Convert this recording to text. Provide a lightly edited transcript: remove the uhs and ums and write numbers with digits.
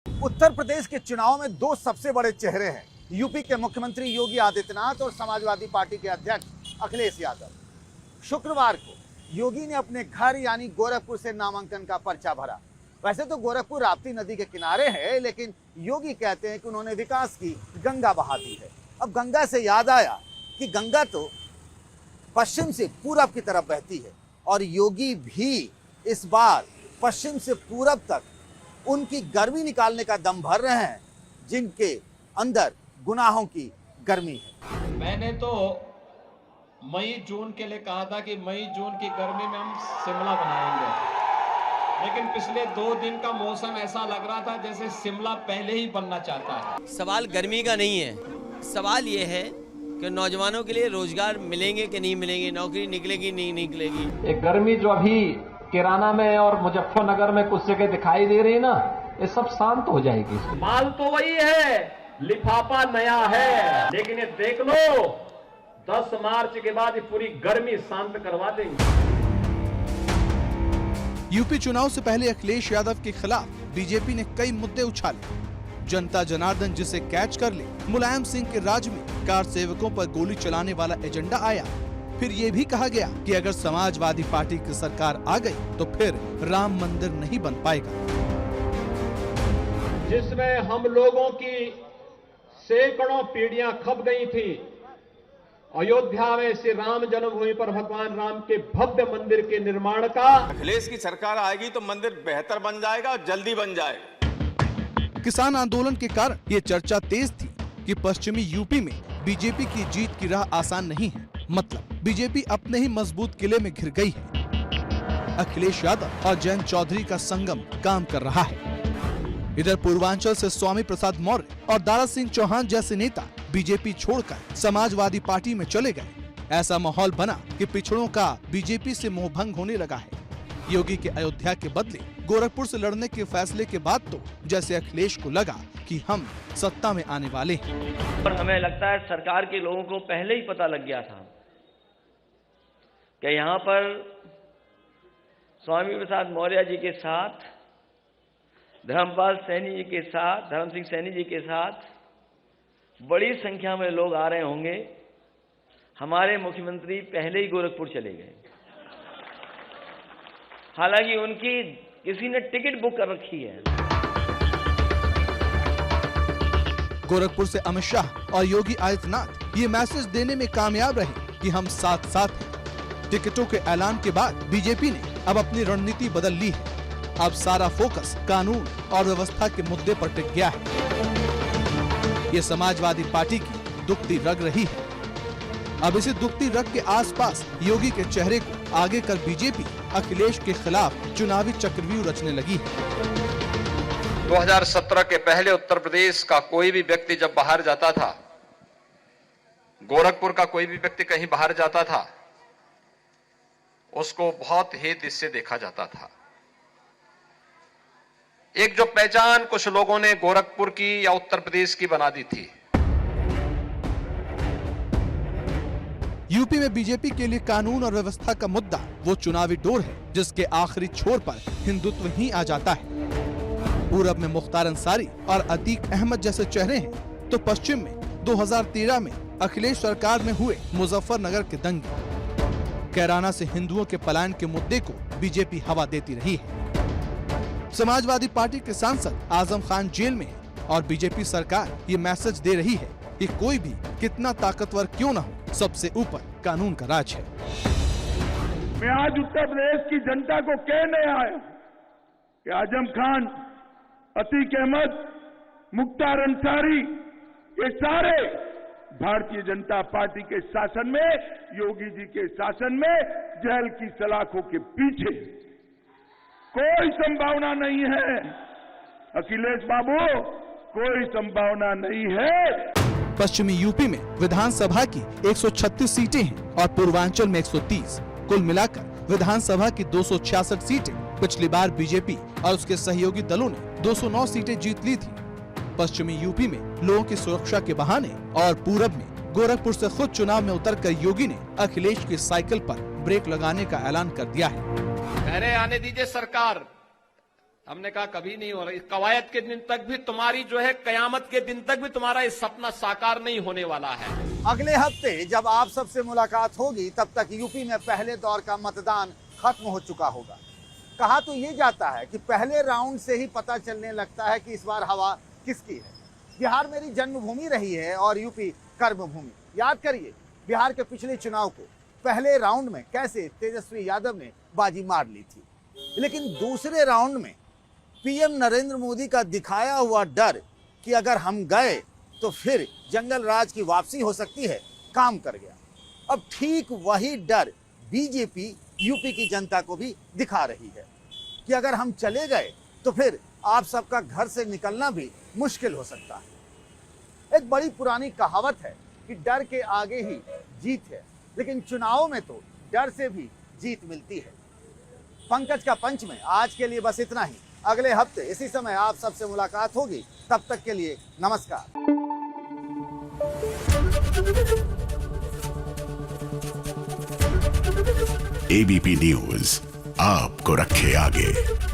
उत्तर प्रदेश के चुनाव में दो सबसे बड़े चेहरे हैं, यूपी के मुख्यमंत्री योगी आदित्यनाथ और समाजवादी पार्टी के अध्यक्ष अखिलेश यादव। शुक्रवार को योगी ने अपने घर यानी गोरखपुर से नामांकन का पर्चा भरा। वैसे तो गोरखपुर राप्ती नदी के किनारे है, लेकिन योगी कहते हैं कि उन्होंने विकास की गंगा बहा दी है। अब गंगा से याद आया कि गंगा तो पश्चिम से पूरब की तरफ बहती है और योगी भी इस बार पश्चिम से पूरब तक उनकी गर्मी निकालने का दम भर रहे हैं, जिनके अंदर गुनाहों की गर्मी है। मैंने तो मई जून के लिए कहा था कि मई जून की गर्मी में हम शिमला बनाएंगे, लेकिन पिछले 2 दिन का मौसम ऐसा लग रहा था जैसे शिमला पहले ही बनना चाहता है। सवाल गर्मी का नहीं है, सवाल ये है कि नौजवानों के लिए रोजगार मिलेंगे कि नहीं मिलेंगे, नौकरी निकलेगी नहीं निकलेगी। एक गर्मी जो अभी किराना में और मुजफ्फरनगर में कुछ जगह दिखाई दे रही है ना, ये सब शांत हो जाएगी। माल तो वही है, लिफाफा नया है, लेकिन ये देख लो 10 मार्च के बाद ये पूरी गर्मी शांत करवा देंगे। यूपी चुनाव से पहले अखिलेश यादव के खिलाफ बीजेपी ने कई मुद्दे उछाले। जनता जनार्दन जिसे कैच कर ले, मुलायम सिंह के राज में कार सेवकों पर गोली चलाने वाला एजेंडा आया। फिर ये भी कहा गया कि अगर समाजवादी पार्टी की सरकार आ गई तो फिर राम मंदिर नहीं बन पाएगा, जिसमें हम लोगों की सैकड़ों पीढ़ियां खप गई थी। अयोध्या में श्री राम जन्मभूमि पर भगवान राम के भव्य मंदिर के निर्माण का। अखिलेश की सरकार आएगी तो मंदिर बेहतर बन जाएगा और जल्दी बन जाएगा। किसान आंदोलन के कारण ये चर्चा तेज थी कि पश्चिमी यूपी में बीजेपी की जीत की राह आसान नहीं है। मतलब बीजेपी अपने ही मजबूत किले में घिर गई है। अखिलेश यादव और जयंत चौधरी का संगम काम कर रहा है। इधर पूर्वांचल से स्वामी प्रसाद मौर्य और दारा सिंह चौहान जैसे नेता बीजेपी छोड़कर समाजवादी पार्टी में चले गए। ऐसा माहौल बना कि पिछड़ों का बीजेपी से मोहभंग होने लगा है। योगी के अयोध्या के बदले गोरखपुर से लड़ने के फैसले के बाद तो जैसे अखिलेश को लगा कि हम सत्ता में आने वाले हैं। और हमें लगता है सरकार के लोगों को पहले ही पता लग गया था कि यहाँ पर स्वामी प्रसाद मौर्य जी के साथ, धर्मपाल सैनी जी के साथ, धर्म सिंह सैनी जी के साथ बड़ी संख्या में लोग आ रहे होंगे। हमारे मुख्यमंत्री पहले ही गोरखपुर चले गए, हालांकि उनकी किसी ने टिकट बुक कर रखी है। गोरखपुर से अमित शाह और योगी आदित्यनाथ ये मैसेज देने में कामयाब रहे कि हम साथ साथ हैं। टिकटों के ऐलान के बाद बीजेपी ने अब अपनी रणनीति बदल ली है। अब सारा फोकस कानून और व्यवस्था के मुद्दे पर टिक गया है। ये समाजवादी पार्टी की दुखती रग रही है। अब इसी दुखती रग के आसपास योगी के चेहरे को आगे कर बीजेपी अखिलेश के खिलाफ चुनावी चक्रव्यूह रचने लगी है। 2017 के पहले उत्तर प्रदेश का कोई भी व्यक्ति जब बाहर जाता था, गोरखपुर का कोई भी व्यक्ति कहीं बाहर जाता था, उसको बहुत ही दृष्टि से देखा जाता था। एक जो पहचान कुछ लोगों ने गोरखपुर की या उत्तर प्रदेश की बना दी थी। यूपी में बीजेपी के लिए कानून और व्यवस्था का मुद्दा वो चुनावी डोर है जिसके आखिरी छोर पर हिंदुत्व ही आ जाता है। पूरब में मुख्तार अंसारी और अतीक अहमद जैसे चेहरे हैं, तो पश्चिम में 2013 में अखिलेश सरकार में हुए मुजफ्फरनगर के दंगे। कैराना से हिंदुओं के पलायन के मुद्दे को बीजेपी हवा देती रही है। समाजवादी पार्टी के सांसद आजम खान जेल में है और बीजेपी सरकार ये मैसेज दे रही है कि कोई भी कितना ताकतवर क्यों न हो, सबसे ऊपर कानून का राज है। मैं आज उत्तर प्रदेश की जनता को कहने आया कि आजम खान, अतीक अहमद, मुख्तार अंसारी, ये सारे भारतीय जनता पार्टी के शासन में, योगी जी के शासन में जेल की सलाखों के पीछे। कोई संभावना नहीं है अखिलेश बाबू, कोई संभावना नहीं है। पश्चिमी यूपी में विधानसभा की 136 सीटें हैं और पूर्वांचल में 130। कुल मिलाकर विधानसभा की 266 सीटें पिछली बार बीजेपी और उसके सहयोगी दलों ने 209 सीटें जीत ली थी। पश्चिमी यूपी में लोगों की सुरक्षा के बहाने और पूरब में गोरखपुर से खुद चुनाव में उतरकर योगी ने अखिलेश की साइकिल पर ब्रेक लगाने का ऐलान कर दिया है। अरे आने दीजिए सरकार, हमने कहा कभी नहीं हो रहा, इस कवायद के दिन तक भी तुम्हारी जो है, कयामत के दिन तक भी तुम्हारा इस सपना साकार नहीं होने वाला है। अगले हफ्ते जब आप सबसे मुलाकात होगी तब तक यूपी में पहले दौर का मतदान खत्म हो चुका होगा। कहा तो ये जाता है कि पहले राउंड से ही पता चलने लगता है कि इस बार हवा किसकी है। बिहार मेरी जन्मभूमि रही है और यूपी कर्मभूमि। याद करिए बिहार के पिछले चुनाव को पहले राउंड में कैसे तेजस्वी यादव ने बाजी मार ली थी, लेकिन दूसरे राउंड में पीएम नरेंद्र मोदी का दिखाया हुआ डर कि अगर हम गए तो फिर जंगल राज की वापसी हो सकती है, काम कर गया। अब ठीक वही डर बीजेपी यूपी की जनता को भी दिखा रही है कि अगर हम चले गए तो फिर आप सबका घर से निकलना भी मुश्किल हो सकता है। एक बड़ी पुरानी कहावत है कि डर के आगे ही जीत है, लेकिन चुनाव में तो डर से भी जीत मिलती है। पंकज का पंच में आज के लिए बस इतना ही। अगले हफ्ते इसी समय आप सबसे मुलाकात होगी। तब तक के लिए नमस्कार। एबीपी न्यूज आपको रखे आगे।